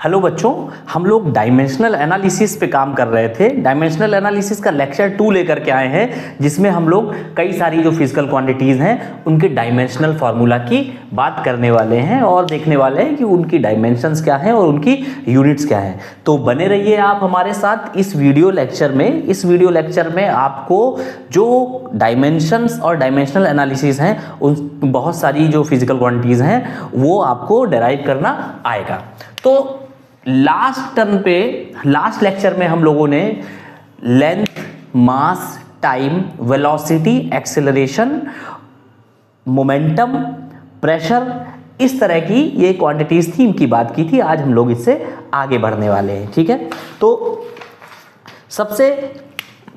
Hello बच्चों, हम लोग डायमेंशनल एनालिसिस पे काम कर रहे थे। डायमेंशनल एनालिसिस का लेक्चर 2 लेकर के आए हैं, जिसमें हम लोग कई सारी जो फिजिकल क्वांटिटीज़ हैं उनके डायमेंशनल फार्मूला की बात करने वाले हैं और देखने वाले हैं कि उनकी डायमेंशंस क्या हैं और उनकी यूनिट्स क्या हैं। तो बने रहिए आप हमारे साथ इस वीडियो लेक्चर में। इस वीडियो लेक्चर में आपको जो डायमेंशंस और डायमेंशनल एनालिसिस हैं उन बहुत सारी जो फिजिकल क्वांटिटीज़ हैं वो आपको डेराइव करना आएगा। तो लास्ट लेक्चर में हम लोगों ने length, mass, time, velocity, acceleration, momentum, pressure, इस तरह की ये क्वांटिटीज थी, इनकी बात की थी। आज हम लोग इससे आगे बढ़ने वाले हैं, ठीक है। तो सबसे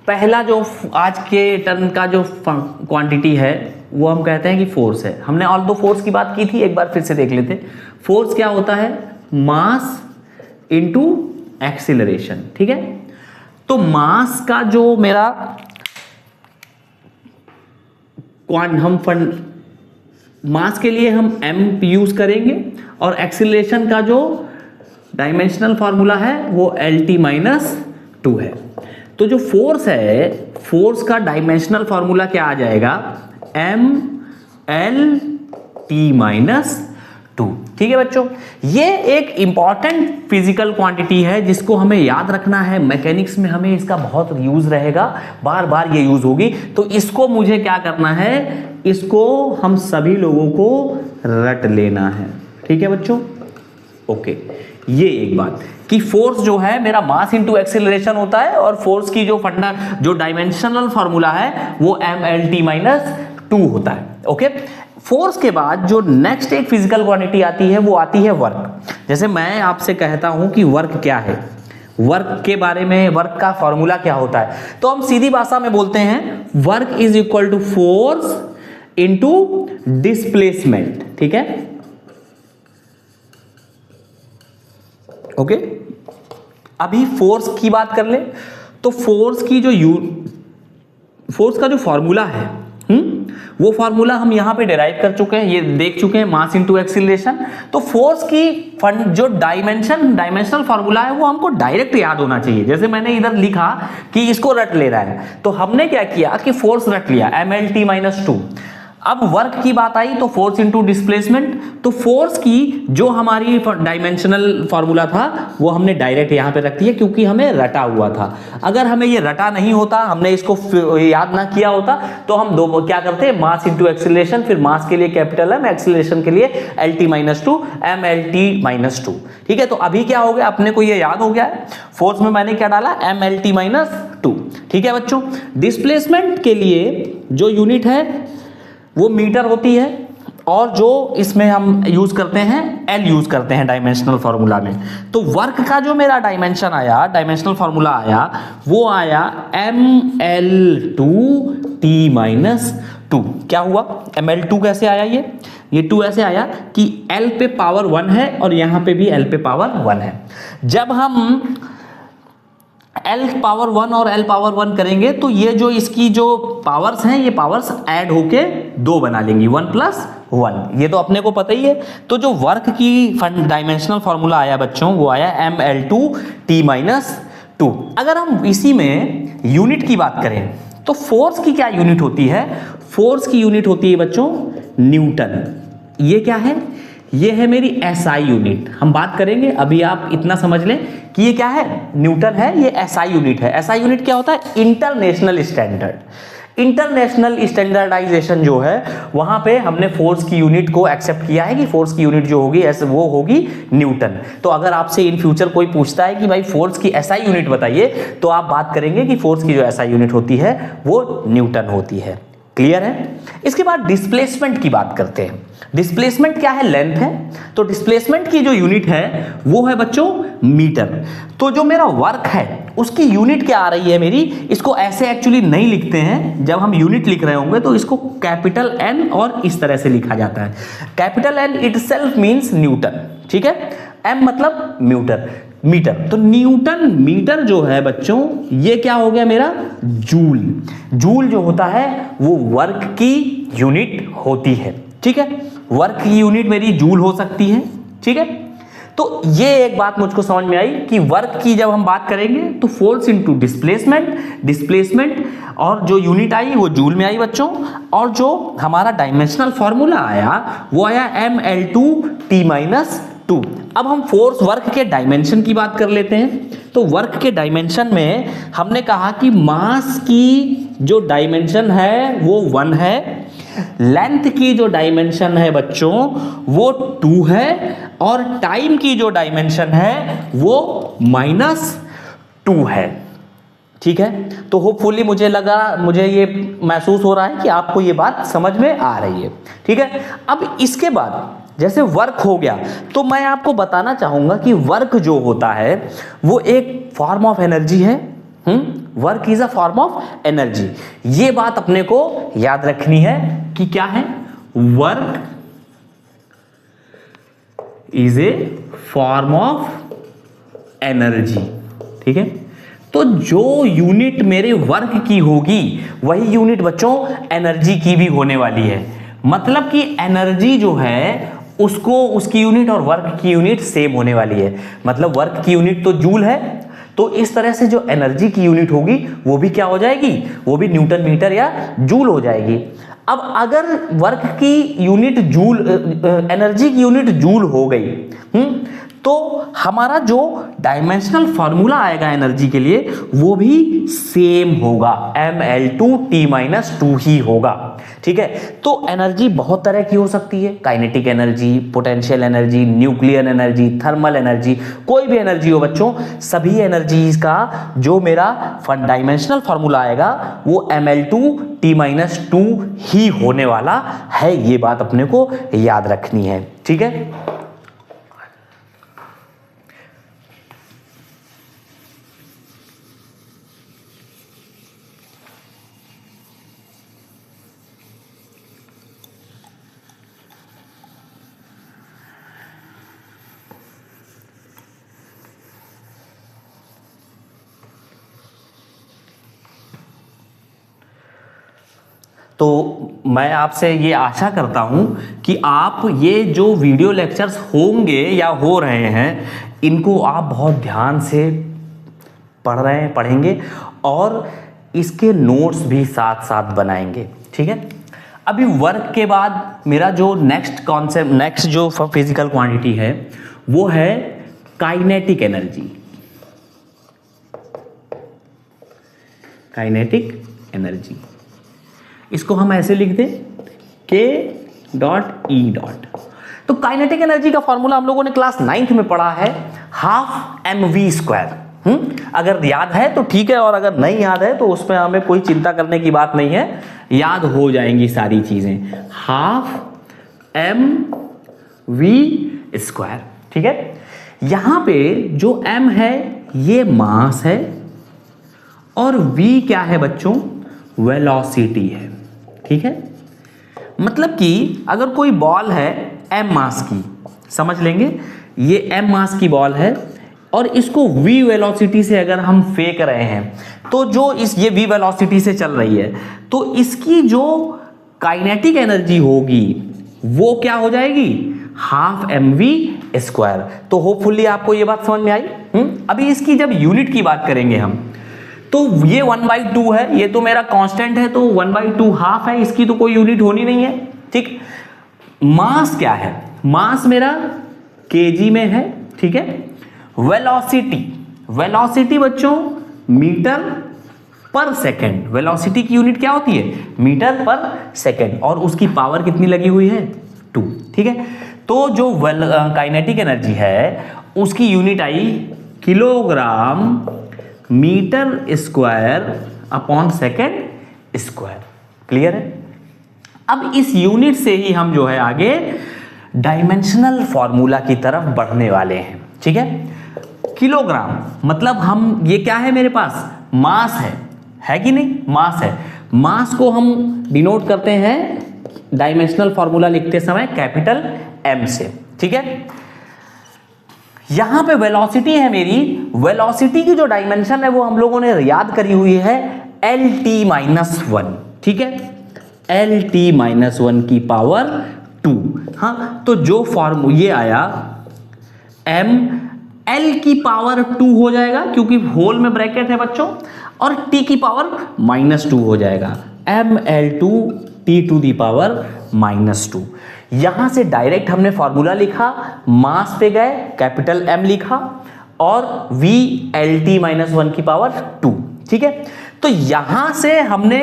पहला जो आज के टर्म का जो क्वांटिटी है वो हम कहते हैं कि फोर्स है। हमने ऑल दो फोर्स की बात की थी, एक बार फिर से देख लेते। फोर्स क्या होता है? मास इनटू एक्सीलरेशन, ठीक है। तो मास का जो मेरा मास के लिए हम m यूज करेंगे और एक्सीलरेशन का जो डायमेंशनल फॉर्मूला है वो LT-2 है। तो जो फोर्स है, फोर्स का डायमेंशनल फॉर्मूला क्या आ जाएगा? MLT-2, ठीक है बच्चों। ये एक इंपॉर्टेंट फिजिकल क्वांटिटी है जिसको हमें याद रखना है। मैकेनिक्स में हमें इसका बहुत यूज रहेगा, बार बार ये यूज होगी। तो इसको मुझे क्या करना है? इसको हम सभी लोगों को रट लेना है, ठीक है बच्चों। ओके, ये एक बात कि फोर्स जो है मेरा मास इंटू एक्सेलरेशन होता है और फोर्स की जो डायमेंशनल फॉर्मूला है वो MLT-2 होता है। ओके, फोर्स के बाद जो नेक्स्ट एक फिजिकल क्वांटिटी आती है वो आती है वर्क। जैसे मैं आपसे कहता हूं कि वर्क क्या है, वर्क के बारे में, वर्क का फॉर्मूला क्या होता है, तो हम सीधी भाषा में बोलते हैं work is equal to force into displacement, ठीक है। ओके, अभी फोर्स की बात कर ले तो फोर्स का जो फॉर्मूला है वो फॉर्मूला हम यहां पे डेराइव कर चुके हैं, ये देख चुके हैं, मास इनटू एक्सीलरेशन। तो फोर्स की जो डायमेंशनल फॉर्मूला है वो हमको डायरेक्ट याद होना चाहिए। जैसे मैंने इधर लिखा कि इसको रट ले रहा है, तो हमने क्या किया कि फोर्स रट लिया MLT-2। अब वर्क की बात आई तो फोर्स इनटू डिस्प्लेसमेंट। तो फोर्स की जो हमारी डायमेंशनल फॉर्मूला था वो हमने डायरेक्ट यहां पे रख दिया क्योंकि हमें रटा हुआ था। अगर हमें ये रटा नहीं होता, हमने इसको याद ना किया होता, तो हम दो क्या करते? मास इनटू एक्सीलरेशन, फिर मास के लिए कैपिटल M, एक्सीलरेशन के लिए LT-2, MLT-2, ठीक है। तो अभी क्या हो गया? अपने को ये याद हो गया है। फोर्स में मैंने क्या डाला? MLT-2, ठीक है बच्चों। डिस्प्लेसमेंट के लिए जो यूनिट है वो मीटर होती है और जो इसमें हम यूज करते हैं L यूज करते हैं डायमेंशनल फॉर्मूला में। तो वर्क का जो मेरा डायमेंशन आया, डायमेंशनल फॉर्मूला आया, वो आया ML2T-2। क्या हुआ? ML2 कैसे आया? ये 2 ऐसे आया कि L पे पावर 1 है और यहां पे भी L पे पावर 1 है। जब हम L पावर 1 और L पावर 1 करेंगे तो ये जो इसकी जो पावर्स हैं, ये पावर्स ऐड होके 2 बना लेंगी, 1 + 1। ये तो अपने को पता ही है। तो जो वर्क की डायमेंशनल फॉर्मूला आया बच्चों वो आया ML2T-2। अगर हम इसी में यूनिट की बात करें तो फोर्स की क्या यूनिट होती है? फोर्स की यूनिट होती है बच्चों न्यूटन। ये क्या है? ये है मेरी SI यूनिट। हम बात करेंगे, अभी आप इतना समझ लें कि ये क्या है? न्यूटन है, ये SI यूनिट है। SI यूनिट क्या होता है? International standard. इंटरनेशनल स्टैंडर्डाइजेशन जो है वहां पे हमने फोर्स की यूनिट को एक्सेप्ट किया है कि फोर्स की यूनिट जो होगी वो होगी न्यूटन। तो अगर आपसे इन फ्यूचर कोई पूछता है कि भाई फोर्स की SI यूनिट बताइए, तो आप बात करेंगे कि फोर्स की जो SI यूनिट होती है वो न्यूटन होती है। क्लियर है? इसके बाद डिस्प्लेसमेंट की बात करते हैं। डिस्प्लेसमेंट क्या है? लेंथ है। तो डिस्प्लेसमेंट की जो यूनिट है वो है बच्चों मीटर। तो जो मेरा वर्क है उसकी यूनिट क्या आ रही है मेरी? इसको ऐसे एक्चुअली नहीं लिखते हैं। जब हम यूनिट लिख रहे होंगे तो इसको कैपिटल N और इस तरह से लिखा जाता है। Capital N itself means Newton, ठीक है। M मतलब मीटर। तो न्यूटन मीटर जो है बच्चों, ये क्या हो गया मेरा? जूल। जूल जो होता है वो वर्क की यूनिट होती है, ठीक है। वर्क की यूनिट मेरी जूल हो सकती है, ठीक है। तो ये एक बात मुझको समझ में आई कि वर्क की जब हम बात करेंगे तो फोर्स इनटू डिस्प्लेसमेंट और जो यूनिट आई वो जूल में आई बच्चों, और जो हमारा डायमेंशनल फॉर्मूला आया वो आया mL2T-2। अब हम फोर्स वर्क के डायमेंशन की बात कर लेते हैं। तो वर्क के डायमेंशन में हमने कहा कि मास की जो डायमेंशन है वो 1 है, लेंथ की जो डायमेंशन है बच्चों वो 2 है, और टाइम की जो डायमेंशन है वो -2 है। ठीक है, तो होपफुली मुझे ये महसूस हो रहा है कि आपको ये बात समझ में आ रही है। ठीक है, अब इसके बाद जैसे वर्क हो गया तो मैं आपको बताना चाहूंगा कि वर्क जो होता है वो एक फॉर्म ऑफ एनर्जी है। Work is a form of energy, ये बात अपने को याद रखनी है कि क्या है, work is a form of energy. ठीक है, तो जो यूनिट मेरे वर्क की होगी वही यूनिट बच्चों एनर्जी की भी होने वाली है। मतलब कि एनर्जी जो है उसको उसकी यूनिट और वर्क की यूनिट सेम होने वाली है। मतलब वर्क की यूनिट तो जूल है, तो इस तरह से जो एनर्जी की यूनिट होगी वो भी क्या हो जाएगी, वो भी न्यूटन मीटर या जूल हो जाएगी। अब अगर वर्क की यूनिट जूल, एनर्जी की यूनिट जूल हो गई, तो हमारा जो डायमेंशनल फॉर्मूला आएगा एनर्जी के लिए वो भी सेम होगा, mL2T-2 ही होगा। ठीक है, तो एनर्जी बहुत तरह की हो सकती है, kinetic energy, potential energy, nuclear energy, thermal energy, कोई भी एनर्जी हो बच्चों, सभी एनर्जीज का जो मेरा डायमेंशनल फॉर्मूला आएगा वो mL2T-2 ही होने वाला है। ये बात अपने को याद रखनी है। ठीक है, तो मैं आपसे ये आशा करता हूं कि आप ये जो वीडियो लेक्चर्स होंगे या हो रहे हैं इनको आप बहुत ध्यान से पढ़ेंगे और इसके नोट्स भी साथ साथ बनाएंगे। ठीक है, अभी वर्क के बाद मेरा जो नेक्स्ट जो फिजिकल क्वांटिटी है वो है काइनेटिक एनर्जी। काइनेटिक एनर्जी, इसको हम ऐसे लिख दें K.E. तो काइनेटिक एनर्जी का फॉर्मूला हम लोगों ने क्लास 9th में पढ़ा है, ½ mv²। अगर याद है तो ठीक है, और अगर नहीं याद है तो उसमें हमें कोई चिंता करने की बात नहीं है, याद हो जाएंगी सारी चीजें। ½ mv²। ठीक है, यहां पे जो m है ये मास है और v क्या है बच्चों, वेलोसिटी है। ठीक है, मतलब कि अगर कोई बॉल है m मास की, समझ लेंगे ये m मास की बॉल है और इसको v वेलोसिटी से अगर हम फेंक रहे हैं तो जो ये v वेलोसिटी से चल रही है तो इसकी जो काइनेटिक एनर्जी होगी वो क्या हो जाएगी, ½ mv²। तो होपफुली आपको ये बात समझ में आई। अभी इसकी जब यूनिट की बात करेंगे हम तो ये 1/2 है, ये तो मेरा कांस्टेंट है, तो 1/2 हाफ है, इसकी तो कोई यूनिट होनी नहीं है। ठीक, मास क्या है, मास मेरा केजी में है। ठीक है, वेलोसिटी बच्चों मीटर पर सेकेंड, वेलोसिटी की यूनिट क्या होती है, मीटर पर सेकेंड, और उसकी पावर कितनी लगी हुई है, 2। ठीक है, तो जो काइनेटिक एनर्जी है उसकी यूनिट आई kilogram metre square upon second square. Clear है, अब इस यूनिट से ही हम जो है आगे डायमेंशनल फॉर्मूला की तरफ बढ़ने वाले हैं। ठीक है, किलोग्राम मतलब हम, ये क्या है मेरे पास, मास है कि नहीं, मास है। मास को हम डिनोट करते हैं डायमेंशनल फॉर्मूला लिखते समय कैपिटल M से। ठीक है, यहां पे वेलोसिटी है मेरी, वेलोसिटी की जो डायमेंशन है वो हम लोगों ने याद करी हुई है LT-1। ठीक है, LT-1 की पावर 2। हाँ, तो जो फॉर्मूला ये आया एम एल की पावर 2 हो जाएगा क्योंकि होल में ब्रैकेट है बच्चों, और टी की पावर -2 हो जाएगा, ml2 T to the power -2। यहां से डायरेक्ट हमने फॉर्मूला लिखा, मास पे गए, कैपिटल M लिखा और V LT -1 की पावर 2। ठीक है, तो यहां से हमने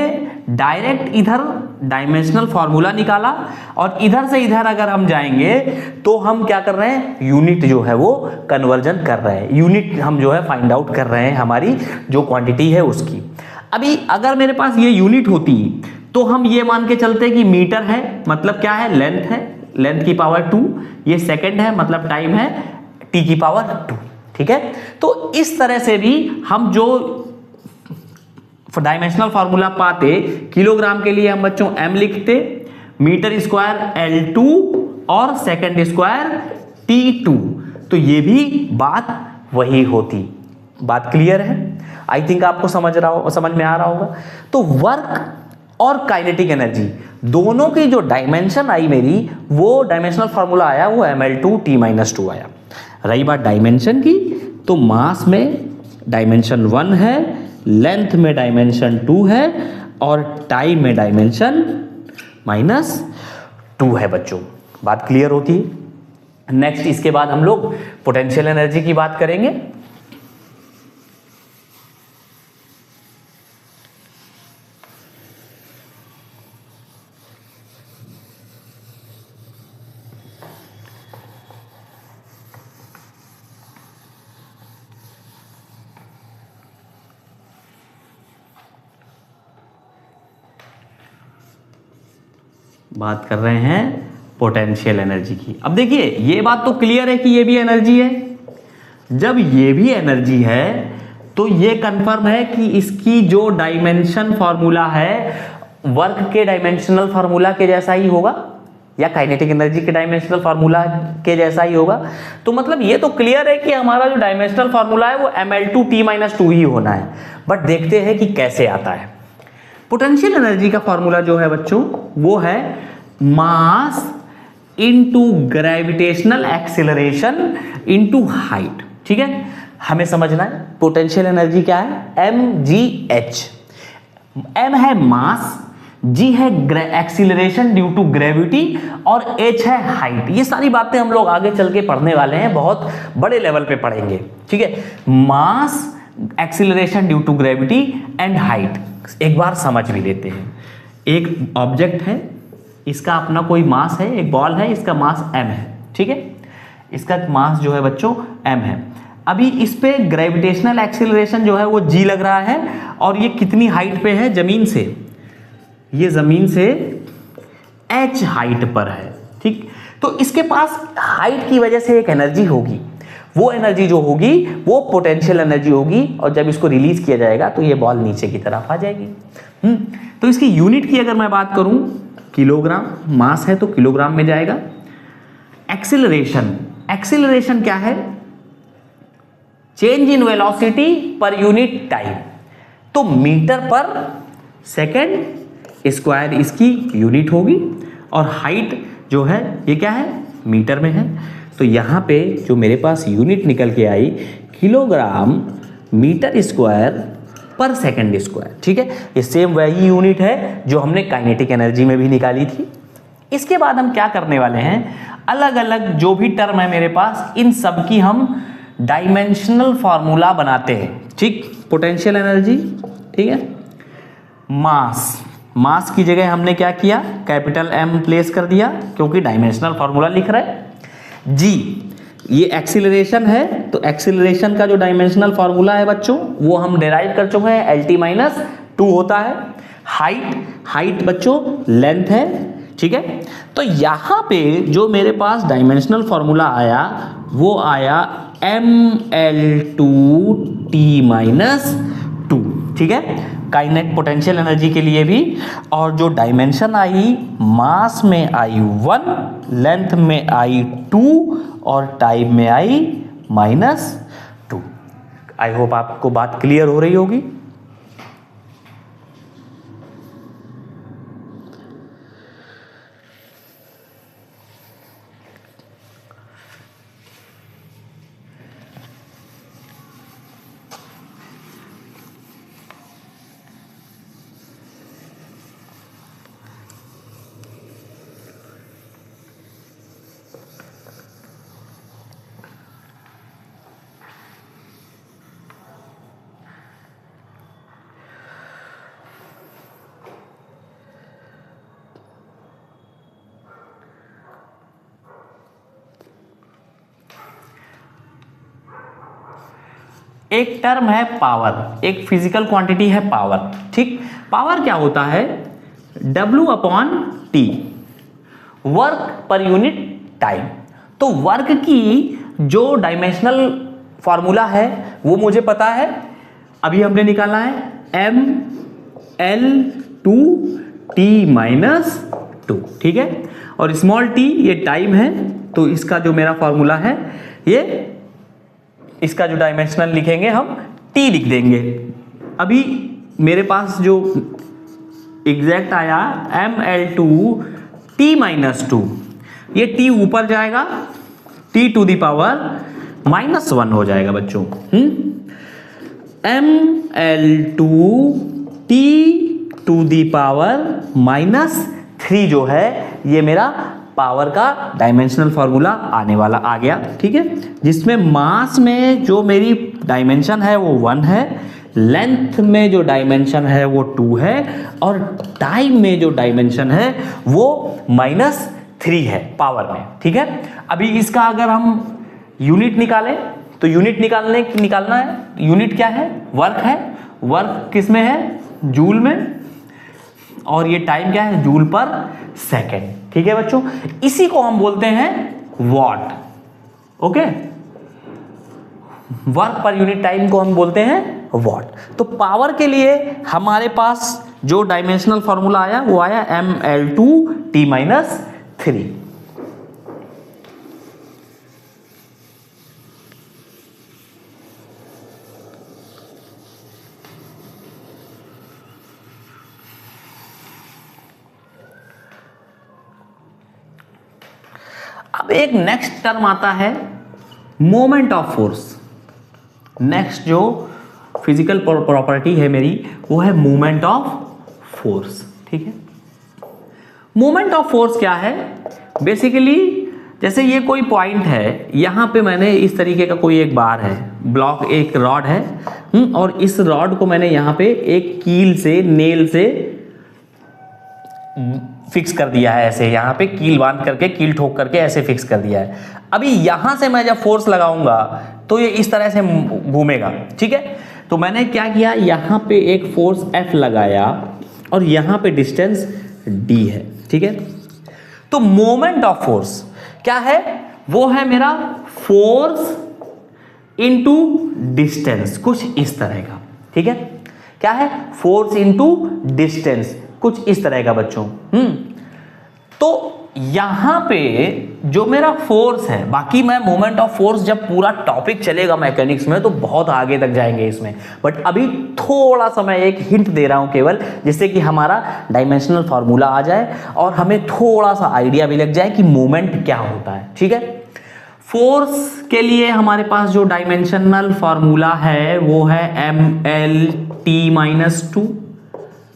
डायरेक्ट इधर डायमेंशनल फॉर्मूला निकाला और इधर से इधर अगर हम जाएंगे तो हम क्या कर रहे हैं, यूनिट जो है वो कन्वर्जन कर रहे हैं, यूनिट हम जो है फाइंड आउट कर रहे हैं हमारी जो क्वांटिटी है उसकी। अभी अगर मेरे पास ये यूनिट होती तो हम ये मान के चलते कि मीटर है, मतलब क्या है, लेंथ है, लेंथ की पावर 2, ये सेकंड है मतलब टाइम है, टी की पावर 2। ठीक है, तो इस तरह से भी हम जो डायमेंशनल फॉर्मूला पाते, किलोग्राम के लिए हम बच्चों m लिखते, मीटर स्क्वायर L2 और सेकंड स्क्वायर T2, तो ये भी बात वही होती। बात क्लियर है? आई थिंक आपको समझ में आ रहा होगा। तो वर्क और काइनेटिक एनर्जी दोनों की जो डायमेंशन आई मेरी, वो डायमेंशनल फॉर्मूला आया वो ml2t-2 आया। रही बात डायमेंशन की, तो मास में डायमेंशन 1 है, लेंथ में डायमेंशन 2 है और टाइम में डायमेंशन -2 है बच्चों। बात क्लियर होती है? नेक्स्ट इसके बाद हम लोग पोटेंशियल एनर्जी की बात करेंगे। बात कर रहे हैं पोटेंशियल एनर्जी की। अब देखिए ये बात तो क्लियर है कि ये भी एनर्जी है। जब ये भी एनर्जी है तो ये कंफर्म है कि इसकी जो डायमेंशन फॉर्मूला है वर्क के डायमेंशनल फॉर्मूला के जैसा ही होगा या काइनेटिक एनर्जी के डायमेंशनल फॉर्मूला के जैसा ही होगा। तो मतलब ये तो क्लियर है कि हमारा जो डायमेंशनल फॉर्मूला है वो ml2t-2 ही होना है। बट देखते हैं कि कैसे आता है। पोटेंशियल एनर्जी का फॉर्मूला जो है बच्चों वो है mass into gravitational acceleration into height. ठीक है, हमें समझना है पोटेंशियल एनर्जी क्या है, mgh। m है मास, g है एक्सीलरेशन ड्यू टू ग्रेविटी और h है हाइट। ये सारी बातें हम लोग आगे चल के पढ़ने वाले हैं, बहुत बड़े लेवल पे पढ़ेंगे। ठीक है, mass, acceleration due to gravity and height एक बार समझ भी लेते हैं। एक ऑब्जेक्ट है, इसका अपना कोई मास है, एक बॉल है, इसका मास m है। ठीक है, इसका मास जो है बच्चों m है। अभी इस पे ग्रेविटेशनल एक्सीलरेशन जो है वो g लग रहा है और ये कितनी हाइट पे है, जमीन से, ये जमीन से h हाइट पर है। ठीक, तो इसके पास हाइट की वजह से एक एनर्जी होगी, वो एनर्जी जो होगी वो पोटेंशियल एनर्जी होगी और जब इसको रिलीज किया जाएगा तो ये बॉल नीचे की तरफ आ जाएगी। तो इसकी यूनिट की अगर मैं बात करूं, किलोग्राम, मास है तो किलोग्राम में जाएगा। एक्सीलरेशन, एक्सीलरेशन क्या है, change in velocity per unit time, तो मीटर पर सेकेंड स्क्वायर इसकी यूनिट होगी और हाइट जो है ये क्या है, मीटर में है। तो यहाँ पे जो मेरे पास यूनिट निकल के आई, किलोग्राम मीटर स्क्वायर पर सेकंड स्क्वायर। ठीक है, ये सेम वही यूनिट है जो हमने काइनेटिक एनर्जी में भी निकाली थी। इसके बाद हम क्या करने वाले हैं, अलग अलग जो भी टर्म है मेरे पास, इन सब की हम डायमेंशनल फॉर्मूला बनाते हैं। ठीक, पोटेंशियल एनर्जी, ठीक है, मास, मास की जगह हमने क्या किया, कैपिटल M प्लेस कर दिया क्योंकि डायमेंशनल फॉर्मूला लिख रहे हैं। जी, ये एक्सीलरेशन है तो एक्सीलरेशन का जो डायमेंशनल फॉर्मूला है बच्चों वो हम डिराइव कर चुके हैं, LT-2 होता है। हाइट, हाइट बच्चों लेंथ है। ठीक है, तो यहां पे जो मेरे पास डायमेंशनल फॉर्मूला आया वो आया ml2t-2। ठीक है, काइनेट पोटेंशियल एनर्जी के लिए भी। और जो डायमेंशन आई, मास में आई 1, लेंथ में आई 2 और टाइम में आई -2। आई होप आपको बात क्लियर हो रही होगी। एक टर्म है पावर, एक फिजिकल क्वांटिटी है पावर, ठीक। पावर क्या होता है? W/T, work per unit time. तो वर्क की जो डायमेंशनल फॉर्मूला है वो मुझे पता है, अभी हमने निकाला है mL/T-2, ठीक है। और स्मॉल t ये टाइम है, तो इसका जो मेरा फॉर्मूला है ये, इसका जो डायमेंशनल लिखेंगे हम t लिख देंगे। अभी मेरे पास जो एग्जैक्ट आया mL/T-2, ये t ऊपर जाएगा, T⁻⁻1 हो जाएगा बच्चों। mL/T⁻³ जो है ये मेरा पावर का डायमेंशनल फॉर्मूला आने वाला आ गया, ठीक है। जिसमें मास में जो मेरी डायमेंशन है वो 1 है, लेंथ में जो डायमेंशन है वो 2 है, और टाइम में जो डायमेंशन है वो -3 है पावर में, ठीक है। अभी इसका अगर हम यूनिट निकालें तो यूनिट निकालना है, यूनिट क्या है? वर्क है। वर्क किस में है? जूल में। और ये टाइम क्या है? जूल पर सेकेंड, ठीक है बच्चों। इसी को हम बोलते हैं what, okay. Work per unit time को हम बोलते हैं वॉट। तो पावर के लिए हमारे पास जो डायमेंशनल फॉर्मूला आया वो आया mL/T-3। अब एक नेक्स्ट टर्म आता है मोमेंट ऑफ फोर्स। नेक्स्ट जो फिजिकल प्रॉपर्टी है मेरी वो है मोमेंट ऑफ फोर्स, ठीक है। मोमेंट ऑफ फोर्स क्या है? बेसिकली जैसे ये कोई पॉइंट है, यहां पे मैंने इस तरीके का कोई एक बार है, ब्लॉक, एक रॉड है, और इस रॉड को मैंने यहां पे एक कील से, नेल से फिक्स कर दिया है, ऐसे यहां पे कील बांध करके, कील ठोक करके ऐसे फिक्स कर दिया है। अभी यहां से मैं जब फोर्स लगाऊंगा तो ये इस तरह से घूमेगा, ठीक है। तो मैंने क्या किया, यहां पे एक फोर्स F लगाया और यहां पे डिस्टेंस D है, ठीक है। तो मोमेंट ऑफ फोर्स क्या है? वो है मेरा फोर्स इनटू डिस्टेंस, कुछ इस तरह का, ठीक है। क्या है? फोर्स इनटू डिस्टेंस, कुछ इस तरह का बच्चों। तो यहां पे जो मेरा फोर्स है, बाकी मैं मोमेंट ऑफ फोर्स जब पूरा टॉपिक चलेगा मैकेनिक्स में तो बहुत आगे तक जाएंगे इसमें, बट अभी थोड़ा सा मैं एक हिंट दे रहा हूं केवल, जिससे कि हमारा डायमेंशनल फॉर्मूला आ जाए और हमें थोड़ा सा आइडिया भी लग जाए कि मोमेंट क्या होता है, ठीक है। फोर्स के लिए हमारे पास जो डायमेंशनल फॉर्मूला है वो है mL/T-2,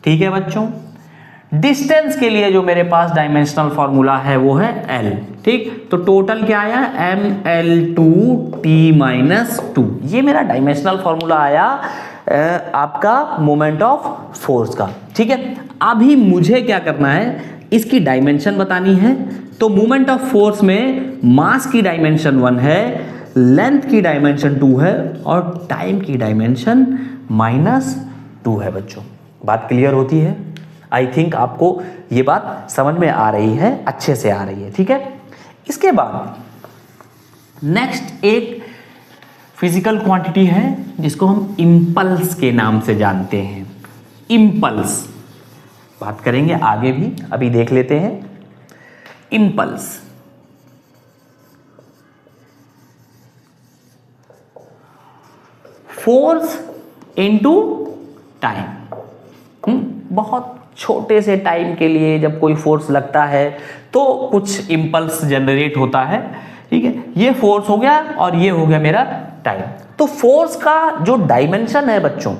ठीक है बच्चों। डिस्टेंस के लिए जो मेरे पास डायमेंशनल फॉर्मूला है वो है L, ठीक। तो टोटल क्या आया? mL/T-2, ये मेरा डायमेंशनल फॉर्मूला आया आपका मोमेंट ऑफ फोर्स का, ठीक है। अभी मुझे क्या करना है, इसकी डायमेंशन बतानी है। तो मोमेंट ऑफ फोर्स में मास की डायमेंशन 1 है, लेंथ की डायमेंशन 2 है, और टाइम की डायमेंशन -2 है बच्चों। बात क्लियर होती है? आई थिंक आपको ये बात समझ में आ रही है, अच्छे से आ रही है, ठीक है। इसके बाद नेक्स्ट एक फिजिकल क्वांटिटी है जिसको हम इंपल्स के नाम से जानते हैं। इंपल्स बात करेंगे आगे भी, अभी देख लेते हैं इंपल्स। Force into time. बहुत छोटे से टाइम के लिए जब कोई फोर्स लगता है तो कुछ इंपल्स जनरेट होता है, ठीक है। ये फोर्स हो गया और ये हो गया मेरा टाइम। तो फोर्स का जो डायमेंशन है बच्चों,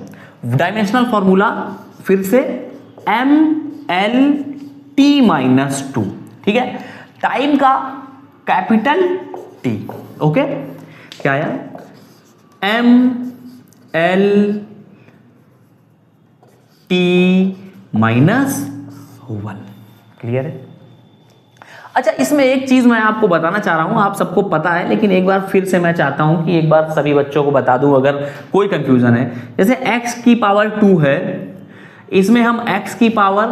डायमेंशनल फॉर्मूला फिर से mL/T-2, ठीक है। टाइम का कैपिटल T, ओके। क्या आया? mL/T-1, क्लियर है। अच्छा, इसमें एक चीज मैं आपको बताना चाह रहा हूं, आप सबको पता है लेकिन एक बार फिर से मैं चाहता हूं कि एक बार सभी बच्चों को बता दूं अगर कोई कंफ्यूजन है। जैसे x की पावर 2 है, इसमें हम x की पावर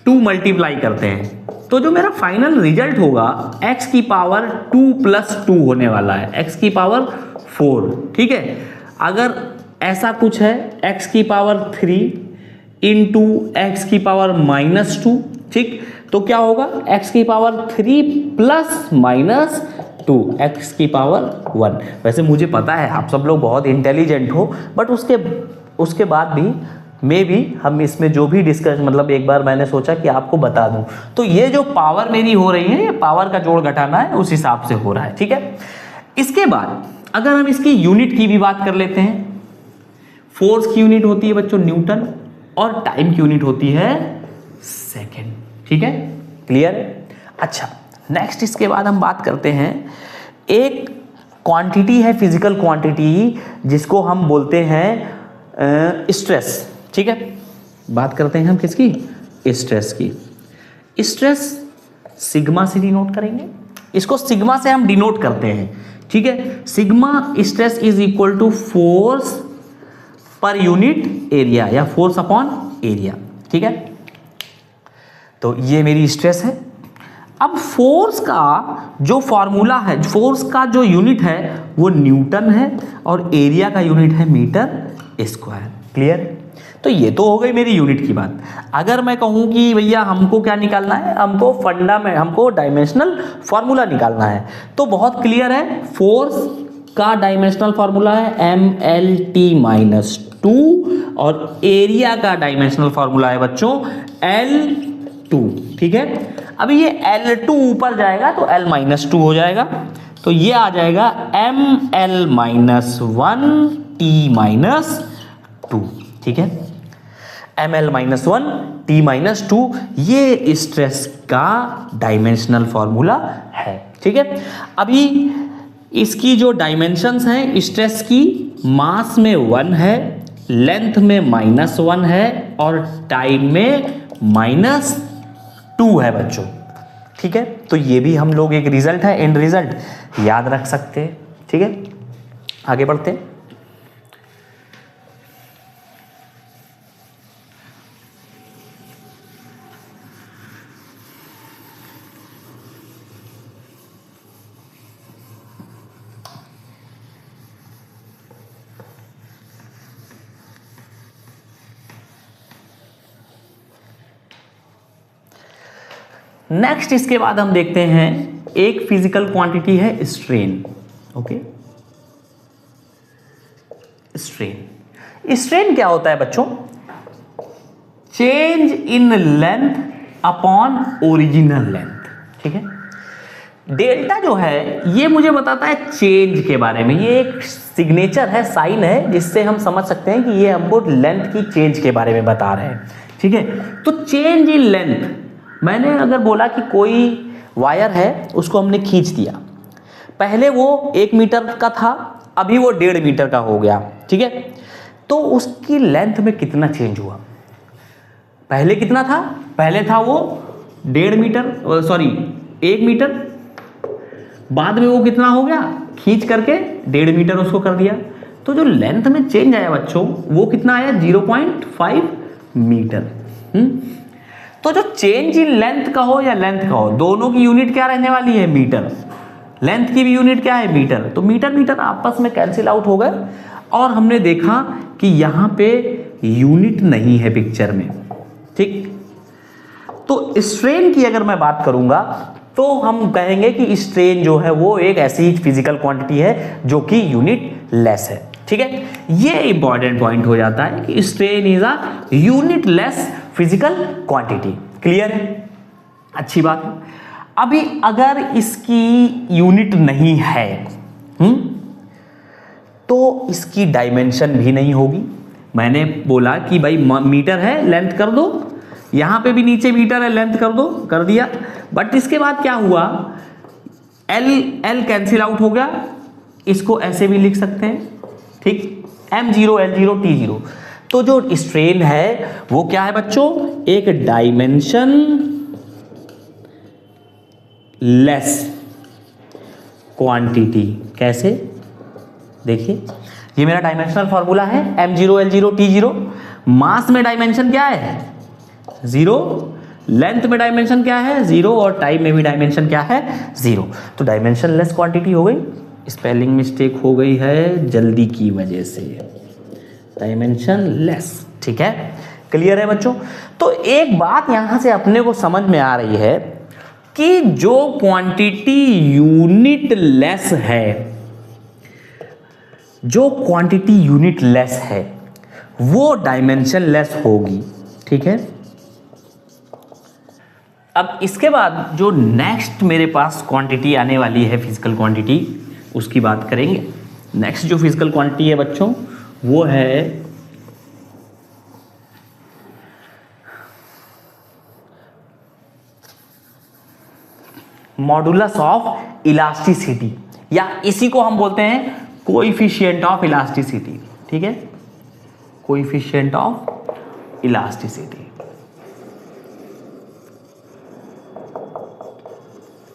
2 मल्टीप्लाई करते हैं तो जो मेरा फाइनल रिजल्ट होगा x की पावर 2 प्लस 2 होने वाला है, x की पावर 4। ठीक है, अगर ऐसा कुछ है x की पावर 3 इंटू एक्स की पावर -2, ठीक, तो क्या होगा x की पावर 3 प्लस -2 x की पावर 1। वैसे मुझे पता है आप सब लोग बहुत इंटेलिजेंट हो, बट उसके बाद भी मे भी हम इसमें जो भी डिस्कस मतलब एक बार मैंने सोचा कि आपको बता दूं। तो ये जो पावर मेरी हो रही है, ये पावर का जोड़ घटाना है, उस हिसाब से हो रहा है। ठीक है, इसके बाद अगर हम इसकी यूनिट की भी बात कर लेते हैं, फोर्स की यूनिट होती है बच्चों न्यूटन और टाइम की यूनिट होती है सेकेंड। ठीक है, क्लियर है? अच्छा, नेक्स्ट इसके बाद हम बात करते हैं, एक क्वांटिटी है, फिजिकल क्वांटिटी, जिसको हम बोलते हैं स्ट्रेस। ठीक है, बात करते हैं हम किसकी? स्ट्रेस की। स्ट्रेस सिग्मा से डिनोट करेंगे, इसको सिग्मा से हम डिनोट करते हैं। ठीक है, sigma stress is equal to force per unit area या फोर्स अपॉन एरिया। ठीक है, तो ये मेरी स्ट्रेस है। अब फोर्स का जो फॉर्मूला है, फोर्स का जो यूनिट है वो न्यूटन है और एरिया का यूनिट है मीटर स्क्वायर। क्लियर? तो ये तो हो गई मेरी यूनिट की बात। अगर मैं कहूँ कि भैया हमको क्या निकालना है, हमको डायमेंशनल फॉर्मूला निकालना है, तो बहुत क्लियर है, फोर्स का डायमेंशनल फॉर्मूला है MLT-2 और एरिया का डायमेंशनल फॉर्मूला है बच्चों L2। ठीक है, अभी ये L2 ऊपर जाएगा तो L-2 हो जाएगा, तो ये आ जाएगा ML-1T-2। ठीक है, ML-1T-2 ये स्ट्रेस का डायमेंशनल फॉर्मूला है। ठीक है, अभी इसकी जो डायमेंशंस हैं स्ट्रेस की, मास में 1 है, लेंथ में -1 है और टाइम में -2 है बच्चों। ठीक है, तो ये भी हम लोग एक रिजल्ट है, एंड रिजल्ट याद रख सकते हैं। ठीक है, आगे बढ़ते हैं। नेक्स्ट इसके बाद हम देखते हैं एक फिजिकल क्वांटिटी है स्ट्रेन। ओके, स्ट्रेन क्या होता है बच्चों? Change in length upon original length. ठीक है, डेल्टा जो है ये मुझे बताता है चेंज के बारे में, ये एक सिग्नेचर है, साइन है, जिससे हम समझ सकते हैं कि ये हमको लेंथ की चेंज के बारे में बता रहे हैं। ठीक है, तो चेंज इन लेंथ, मैंने अगर बोला कि कोई वायर है उसको हमने खींच दिया, पहले वो 1 मीटर का था, अभी वो 1.5 मीटर का हो गया। ठीक है, तो उसकी लेंथ में कितना चेंज हुआ? पहले कितना था? पहले था वो 1.5 मीटर, सॉरी 1 मीटर, बाद में वो कितना हो गया, खींच करके 1.5 मीटर उसको कर दिया। तो जो लेंथ में चेंज आया बच्चों वो कितना आया? 0.5 मीटर। तो जो चेंज इन लेंथ का हो या लेंथ का हो, दोनों की यूनिट क्या रहने वाली है? मीटर। लेंथ की भी यूनिट क्या है? मीटर। तो मीटर मीटर आपस में कैंसिल आउट हो गए और हमने देखा कि यहां पे यूनिट नहीं है पिक्चर में। ठीक, तो स्ट्रेन की अगर मैं बात करूंगा तो हम कहेंगे कि स्ट्रेन जो है वो एक ऐसी फिजिकल क्वांटिटी है जो कि यूनिट लेस है। ठीक है, ये इंपॉर्टेंट पॉइंट हो जाता है कि strain is a unit less physical quantity. Clear है? अच्छी बात है। अभी अगर इसकी यूनिट नहीं है तो इसकी डायमेंशन भी नहीं होगी। मैंने बोला कि भाई मीटर है, लेंथ कर दो, यहां पे भी नीचे मीटर है, लेंथ कर दो, कर दिया। बट इसके बाद क्या हुआ? L कैंसिल आउट हो गया, इसको ऐसे भी लिख सकते हैं। ठीक, M0 L0 T0। तो जो स्ट्रेन है वो क्या है बच्चों? एक डायमेंशन लेस क्वांटिटी। कैसे? देखिए ये मेरा डायमेंशनल फॉर्मूला है m0 l0 t0। मास में डायमेंशन क्या है? 0, लेंथ में डायमेंशन क्या है? 0, और टाइम में भी डायमेंशन क्या है? 0। तो डायमेंशन लेस क्वांटिटी हो गई। स्पेलिंग मिस्टेक हो गई है जल्दी की वजह से, डायमेंशन लेस। ठीक है, क्लियर है बच्चों? तो एक बात यहां से अपने को समझ में आ रही है कि जो क्वांटिटी यूनिट लेस है, जो क्वांटिटी यूनिट लेस है वो डायमेंशन लेस होगी। ठीक है, अब इसके बाद जो नेक्स्ट मेरे पास क्वांटिटी आने वाली है फिजिकल क्वांटिटी, उसकी बात करेंगे। नेक्स्ट जो फिजिकल क्वांटिटी है बच्चों वो है मॉडुलस ऑफ इलास्टिसिटी, या इसी को हम बोलते हैं कोएफिशिएंट ऑफ इलास्टिसिटी। ठीक है, कोएफिशिएंट ऑफ इलास्टिसिटी।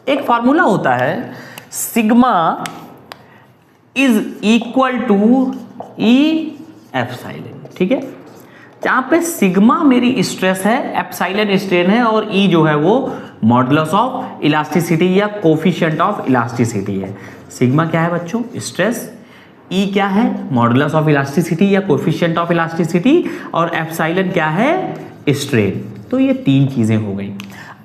एक फॉर्मूला होता है sigma is equal to E epsilon. ठीक है, जहां पे सिग्मा मेरी स्ट्रेस है, एप्सिलॉन स्ट्रेन है, और ई जो है वो मॉडुलस ऑफ इलास्टिसिटी या कोफिशिएंट ऑफ इलास्टिसिटी है। सिग्मा क्या है बच्चों? स्ट्रेस। ई क्या है? मॉडुलस ऑफ इलास्टिसिटी या कोफिशिएंट ऑफ इलास्टिसिटी। और एप्सिलॉन क्या है? स्ट्रेन। तो ये तीन चीजें हो गई।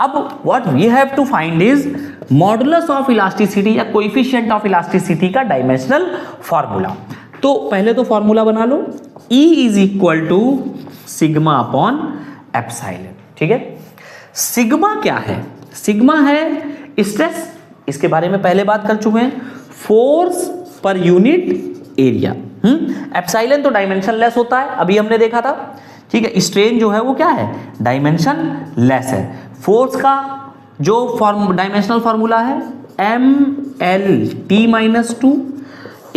अब what we have to find is modulus of elasticity या कोएफिशिएंट ऑफ इलास्टिसिटी का डायमेंशनल फॉर्मूला। तो पहले तो फॉर्मूला बना लो, E is equal to sigma upon epsilon. ठीक है, सिग्मा क्या है? सिग्मा है स्ट्रेस, इसके बारे में पहले बात कर चुके हैं, force per unit area. Epsilon तो डायमेंशन लेस होता है, अभी हमने देखा था। ठीक है, स्ट्रेन जो है वो क्या है? डायमेंशन लेस है। फोर्स का जो डायमेंशनल फॉर्मूला है mL_t-2,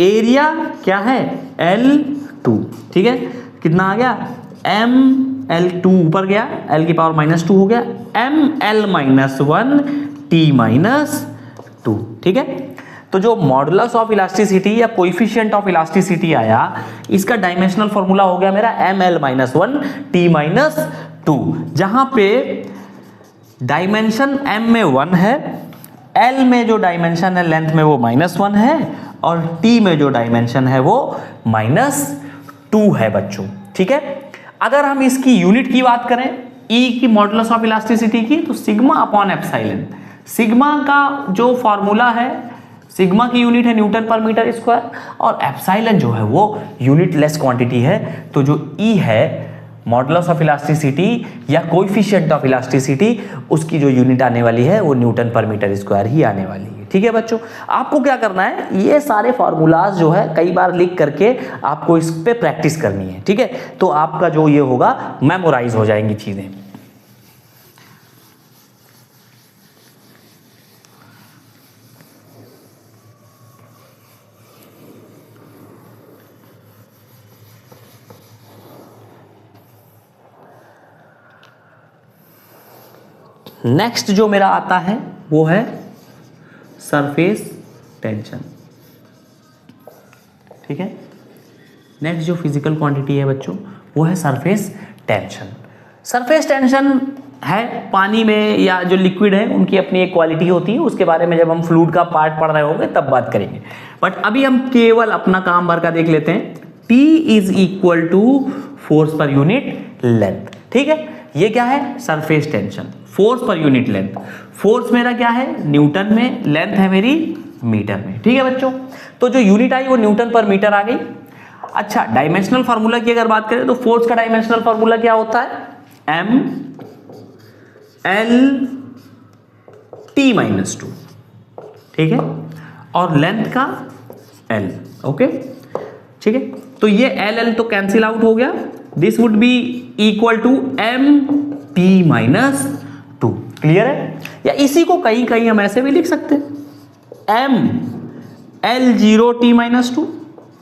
एरिया क्या है? L2। ठीक है, कितना आ गया? mL2 ऊपर गया, L की पावर -2 हो गया, mL-1t-2। ठीक है, तो जो मॉडुलस ऑफ इलास्टिसिटी या कोएफिशिएंट ऑफ इलास्टिसिटी आया, इसका डायमेंशनल फॉर्मूला हो गया मेरा mL-1t-2, जहां पे डायमेंशन m में 1 है, L में जो डायमेंशन है लेंथ में वो -1 है, और T में जो डायमेंशन है वो -2 है बच्चों। ठीक है, अगर हम इसकी यूनिट की बात करें, E की मॉडुलस ऑफ इलास्टिसिटी की, तो सिग्मा अपॉन एप्सिलॉन। सिग्मा का जो फॉर्मूला है, सिग्मा की यूनिट है न्यूटन पर मीटर स्क्वायर, और एप्सिलॉन जो है वो यूनिट लेस क्वांटिटी है। तो जो E है मॉडुलस ऑफ इलास्टिसिटी या कोएफिशिएंट ऑफ इलास्टिसिटी, उसकी जो यूनिट आने वाली है वो न्यूटन पर मीटर स्क्वायर ही आने वाली है। ठीक है बच्चों, आपको क्या करना है, ये सारे फॉर्मूलाज जो है कई बार लिख करके आपको इस पे प्रैक्टिस करनी है। ठीक है, तो आपका जो ये होगा मेमोराइज हो जाएंगी चीजें। नेक्स्ट जो मेरा आता है वो है सरफेस टेंशन। ठीक है, नेक्स्ट जो फिजिकल क्वांटिटी है बच्चों वो है सरफेस टेंशन। सरफेस टेंशन है पानी में या जो लिक्विड है उनकी अपनी एक क्वालिटी होती है, उसके बारे में जब हम फ्लूइड का पार्ट पढ़ रहे होंगे तब बात करेंगे। बट अभी हम केवल अपना काम भर का देख लेते हैं। T is equal to force per unit length. ठीक है, ये क्या है? Surface tension, force per unit length. Force मेरा क्या है? न्यूटन में, लेंथ है मेरी मीटर में। ठीक है बच्चों, तो जो यूनिट आई वो न्यूटन पर मीटर आ गई। अच्छा, डायमेंशनल फार्मूला की अगर बात करें तो फोर्स का डायमेंशनल फार्मूला क्या होता है? mL_t-2। ठीक है, और लेंथ का L। ओके, ठीक है, तो ये L तो कैंसिल आउट हो गया। This would be equal to m_t-2। Clear है? या इसी को कहीं कहीं हम ऐसे भी लिख सकते हैं, mL0t-2।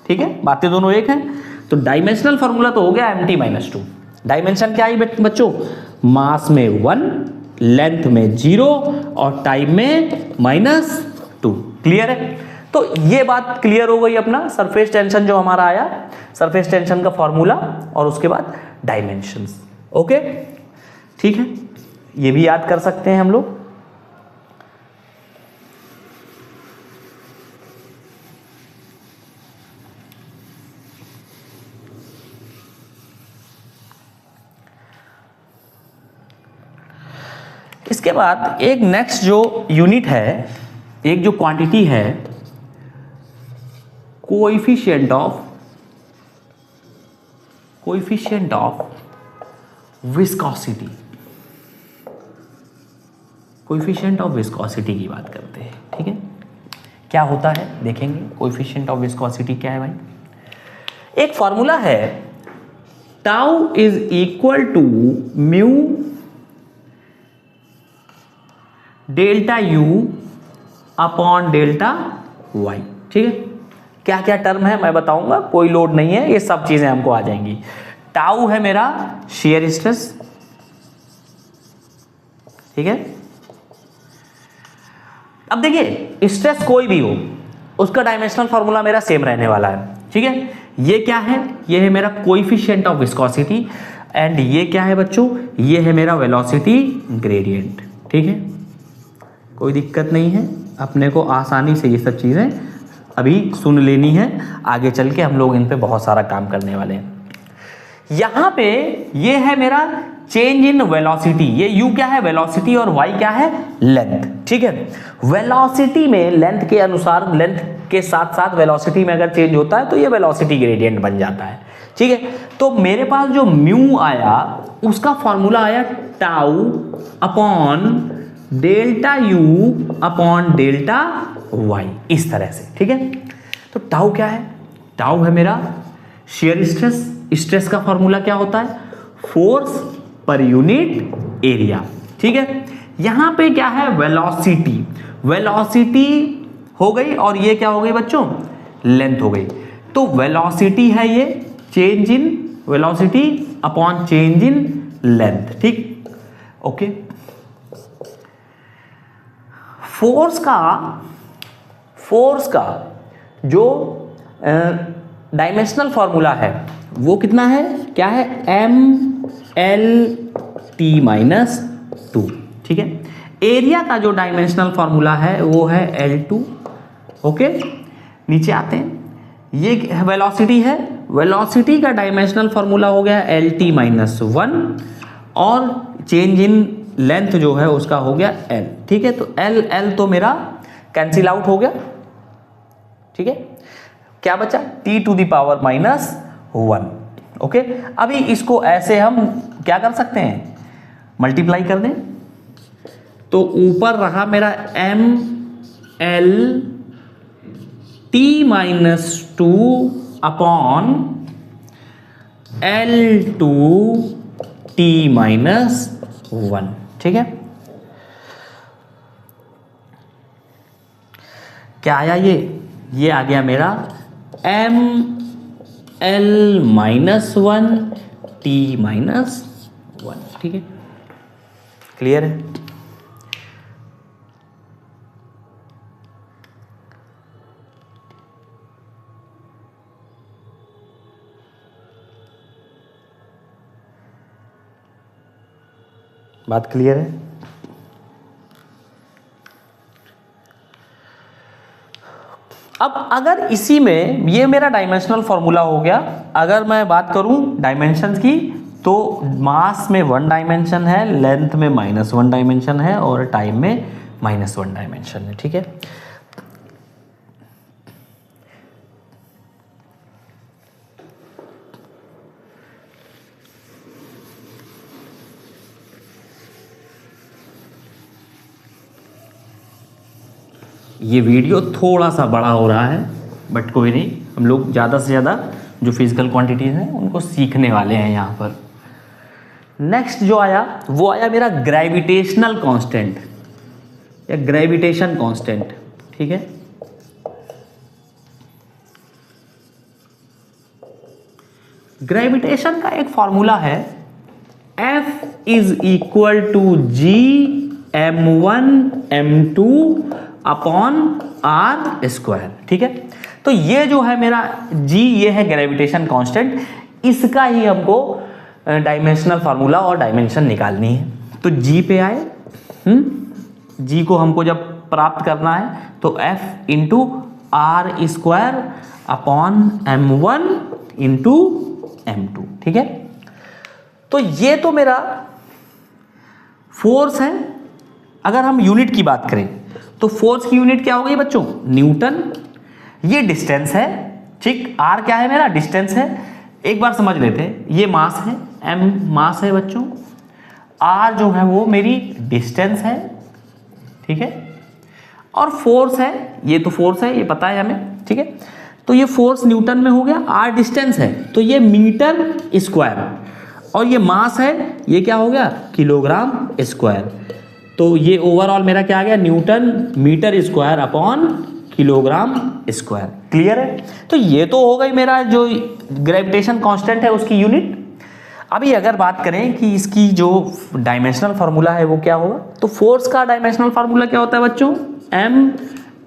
ठीक है, बातें दोनों एक हैं। तो डायमेंशनल फार्मूला तो हो गया mt-2। डायमेंशन क्या आई बच्चों? मास में 1, लेंथ में 0, और टाइम में -2। क्लियर है? तो ये बात क्लियर हो गई अपना सरफेस टेंशन जो हमारा आया, सरफेस टेंशन का फॉर्मूला और उसके बाद डायमेंशंस। ओके, ठीक है, ये भी याद कर सकते हैं हम लोग। इसके बाद एक नेक्स्ट जो यूनिट है, एक जो क्वांटिटी है, coefficient of viscosity. Coefficient of viscosity की बात करते हैं, ठीक है। क्या होता है देखेंगे, कोएफिशिएंट ऑफ विस्कोसिटी क्या है भाई। एक फॉर्मूला है, tau is equal to mu delta u upon delta y. ठीक है, क्या क्या टर्म है मैं बताऊंगा, कोई लोड नहीं है, ये सब चीजें हमको आ जाएंगी। टाउ है मेरा शेयर स्ट्रेस, ठीक है। अब देखिए स्ट्रेस कोई भी हो उसका डायमेंशनल फॉर्मूला मेरा सेम रहने वाला है, ठीक है। ये क्या है, ये है मेरा कोएफिशिएंट ऑफ विस्कोसिटी, एंड ये क्या है बच्चों, ये है मेरा वेलोसिटी ग्रेडियंट, ठीक है। कोई दिक्कत नहीं है, अपने को आसानी से ये सब चीज़ें अभी सुन लेनी है, आगे चल के हम लोग इन पे बहुत सारा काम करने वाले हैं। यहाँ पे ये है मेरा चेंज इन वेलोसिटी, ये u क्या है वेलोसिटी और y क्या है लेंथ, ठीक है। वेलोसिटी में लेंथ के अनुसार, लेंथ के साथ साथ वेलोसिटी में अगर चेंज होता है तो ये वेलोसिटी ग्रेडियंट बन जाता है, ठीक है। तो मेरे पास जो म्यू आया उसका फॉर्मूला आया tau upon delta u upon delta y, इस तरह से, ठीक है। तो टाउ क्या है, टाउ है मेरा शेयर स्ट्रेस, स्ट्रेस का फॉर्मूला क्या होता है फोर्स पर यूनिट एरिया, ठीक है। यहां पे क्या है वेलोसिटी, वेलोसिटी हो गई और ये क्या हो गई बच्चों लेंथ हो गई। तो वेलोसिटी है ये change in velocity upon change in length, ठीक, ओके। फोर्स का जो डायमेंशनल फॉर्मूला है वो कितना है, क्या है ML_T-2, ठीक है। एरिया का जो डायमेंशनल फॉर्मूला है वो है L2, ओके। नीचे आते हैं, ये वेलोसिटी है, वेलोसिटी का डायमेंशनल फॉर्मूला हो गया LT-1 और चेंज इन लेंथ जो है उसका हो गया L, ठीक है। तो L तो मेरा कैंसिल आउट हो गया, ठीक है। क्या बचा T⁻⁻1, ओके। अभी इसको ऐसे हम क्या कर सकते हैं मल्टीप्लाई कर दें, तो ऊपर रहा मेरा ML_T-2 अपॉन L2T-1, ठीक है। क्या आया ये आ गया मेरा ML-1T-1, ठीक है। क्लियर है? बात क्लियर है? अब अगर इसी में ये मेरा डायमेंशनल फॉर्मूला हो गया, अगर मैं बात करूं डायमेंशंस की तो मास में 1 डायमेंशन है, लेंथ में -1 डायमेंशन है और टाइम में -1 डायमेंशन है, ठीक है। ये वीडियो थोड़ा सा बड़ा हो रहा है बट कोई नहीं, हम लोग ज़्यादा से ज़्यादा जो फिजिकल क्वांटिटीज़ हैं उनको सीखने वाले हैं यहाँ पर। नेक्स्ट जो आया वो आया मेरा ग्रेविटेशनल कांस्टेंट या ग्रेविटेशन कांस्टेंट, ठीक है। ग्रेविटेशन का एक फॉर्मूला है F = G m1 m2 upon r square. ठीक है, तो ये जो है मेरा g, ये है ग्रेविटेशन कांस्टेंट, इसका ही हमको डायमेंशनल फार्मूला और डायमेंशन निकालनी है। तो g पे आए, g को हमको जब प्राप्त करना है तो f into r square upon m1 into m2। ठीक है, तो ये तो मेरा फोर्स है। अगर हम यूनिट की बात करें तो फोर्स की यूनिट क्या हो गई बच्चों? न्यूटन। ये डिस्टेंस है, ठीक, r क्या है मेरा? डिस्टेंस है। एक बार समझ लेते हैं, ये मास है, m मास है बच्चों, r जो है वो मेरी डिस्टेंस है। ठीक है, और फोर्स है, ये तो फोर्स है, ये पता है हमें। ठीक है, तो ये फोर्स न्यूटन में हो गया, r डिस्टेंस है तो ये मीटर स्क्वायर, और ये मास है, ये क्या हो गया? Kilogram square. तो ये ओवरऑल मेरा क्या आ गया? Newton metre square upon kilogram square. Clear है? तो ये तो हो गई मेरा जो ग्रेविटेशन कांस्टेंट है उसकी यूनिट। अभी अगर बात करें कि इसकी जो डायमेंशनल फार्मूला है वो क्या होगा, तो फोर्स का डायमेंशनल फार्मूला क्या होता है बच्चों? m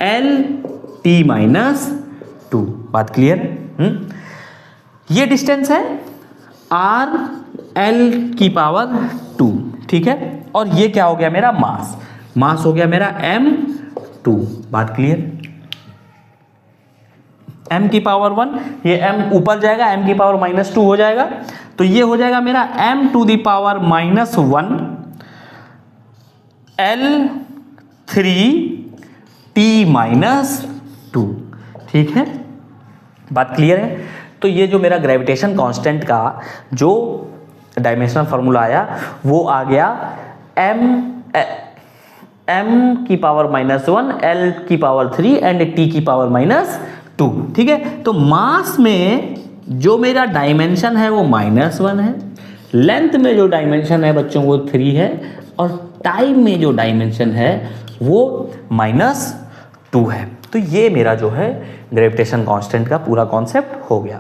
l t minus 2। बात क्लियर? ये डिस्टेंस है r l की पावर 2। ठीक है, और ये क्या हो गया मेरा? मास। मास हो गया मेरा m2। बात क्लियर? m की पावर 1, ये m ऊपर जाएगा, m की पावर माइनस 2 हो जाएगा, तो ये हो जाएगा मेरा m to the power minus 1 l3t minus 2। ठीक है, बात क्लियर है? तो ये जो मेरा ग्रेविटेशन कांस्टेंट का जो डायमेंशनल फार्मूला आया वो आ गया m की पावर माइनस 1 l की पावर 3 एंड t की पावर माइनस 2। ठीक है, तो मास में जो मेरा डायमेंशन है वो -1 है, लेंथ में जो डायमेंशन है बच्चों वो 3 है, और टाइम में जो डायमेंशन है वो -2 है। तो ये मेरा जो है ग्रेविटेशन कांस्टेंट का पूरा कॉन्सेप्ट हो गया।